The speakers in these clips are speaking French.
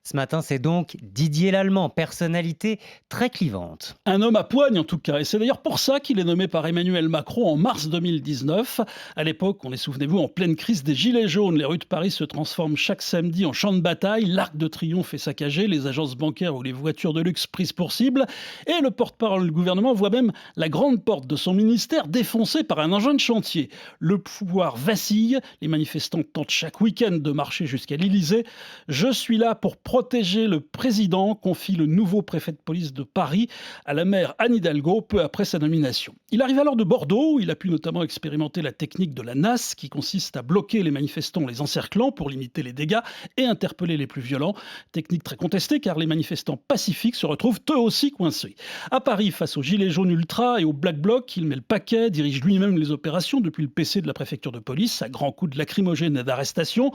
Ce matin, c'est donc Didier Lallemand, personnalité très clivante. Un homme à poigne en tout cas, et c'est d'ailleurs pour ça qu'il est nommé par Emmanuel Macron en mars 2019. À l'époque, on est, souvenez-vous, en pleine crise des Gilets jaunes. Les rues de Paris se transforment chaque samedi en champ de bataille, l'Arc de Triomphe est saccagé, les agences bancaires ou les voitures de luxe prises pour cible, et le porte-parole du gouvernement voit même la grande porte de son ministère défoncée par un engin de chantier. Le pouvoir vacille, les manifestants tentent chaque week-end de marcher jusqu'à l'Élysée. Je suis là pour protéger le président, confie le nouveau préfet de police de Paris à la maire Anne Hidalgo peu après sa nomination. Il arrive alors de Bordeaux, où il a pu notamment expérimenter la technique de la NAS, qui consiste à bloquer les manifestants en les encerclant pour limiter les dégâts et interpeller les plus violents. Technique très contestée car les manifestants pacifiques se retrouvent eux aussi coincés. À Paris, face aux gilets jaunes ultra et au Black Bloc, il met le paquet, dirige lui-même les opérations depuis le PC de la préfecture de police, à grands coups de lacrymogène et d'arrestation.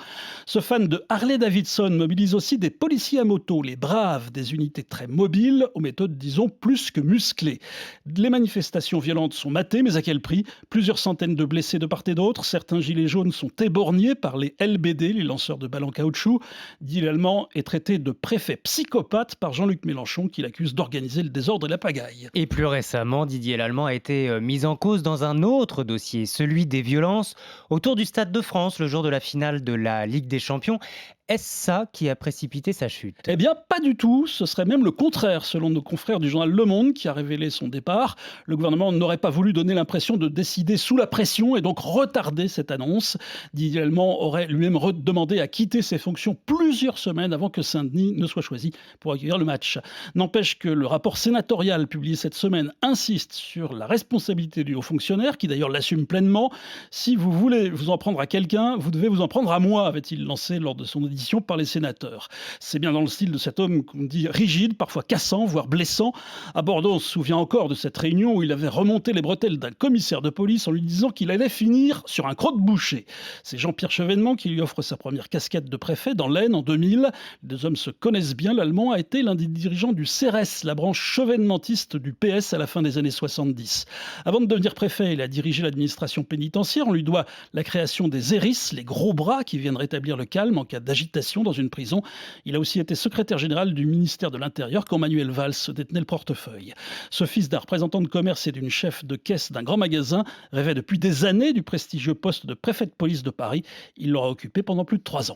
Ce fan de Harley Davidson mobilise aussi des policiers à moto, les braves, des unités très mobiles, aux méthodes, disons, plus que musclées. Les manifestations violentes sont matées, mais à quel prix? Plusieurs centaines de blessés de part et d'autre. Certains gilets jaunes sont éborgnés par les LBD, les lanceurs de balles en caoutchouc. Dit l'allemand est traité de préfet psychopathe par Jean-Luc Mélenchon, qui l'accuse d'organiser le désordre et la pagaille. Et plus récemment, Didier Lallemand a été mis en cause dans un autre dossier, celui des violences autour du Stade de France le jour de la finale de la Ligue des Champions. Est-ce ça qui a précipité sa chute? Eh bien, pas du tout. Ce serait même le contraire, selon nos confrères du journal Le Monde, qui a révélé son départ. Le gouvernement n'aurait pas voulu donner l'impression de décider sous la pression et donc retarder cette annonce. Didier Lallemand aurait lui-même demandé à quitter ses fonctions plusieurs semaines avant que Saint-Denis ne soit choisi pour accueillir le match. N'empêche que le rapport sénatorial publié cette semaine insiste sur la responsabilité du haut fonctionnaire, qui d'ailleurs l'assume pleinement. Si vous voulez vous en prendre à quelqu'un, vous devez vous en prendre à moi, avait-il lancé lors de son audition par les sénateurs. C'est bien dans le style de cet homme qu'on dit rigide, parfois cassant, voire blessant. À Bordeaux, on se souvient encore de cette réunion où il avait remonté les bretelles d'un commissaire de police en lui disant qu'il allait finir sur un crotte-boucher. C'est Jean-Pierre Chevènement qui lui offre sa première casquette de préfet dans l'Aisne en 2000. Les deux hommes se connaissent bien. L'Allemand a été l'un des dirigeants du CRS, la branche chevènementiste du PS à la fin des années 70. Avant de devenir préfet, il a dirigé l'administration pénitentiaire. On lui doit la création des ERIS, les gros bras qui viennent rétablir le calme en cas d'agitation dans une prison. Il a aussi été secrétaire général du ministère de l'Intérieur quand Manuel Valls détenait le portefeuille. Ce fils d'un représentant de commerce et d'une chef de caisse d'un grand magasin rêvait depuis des années du prestigieux poste de préfet de police de Paris. Il l'aura occupé pendant plus de 3 ans.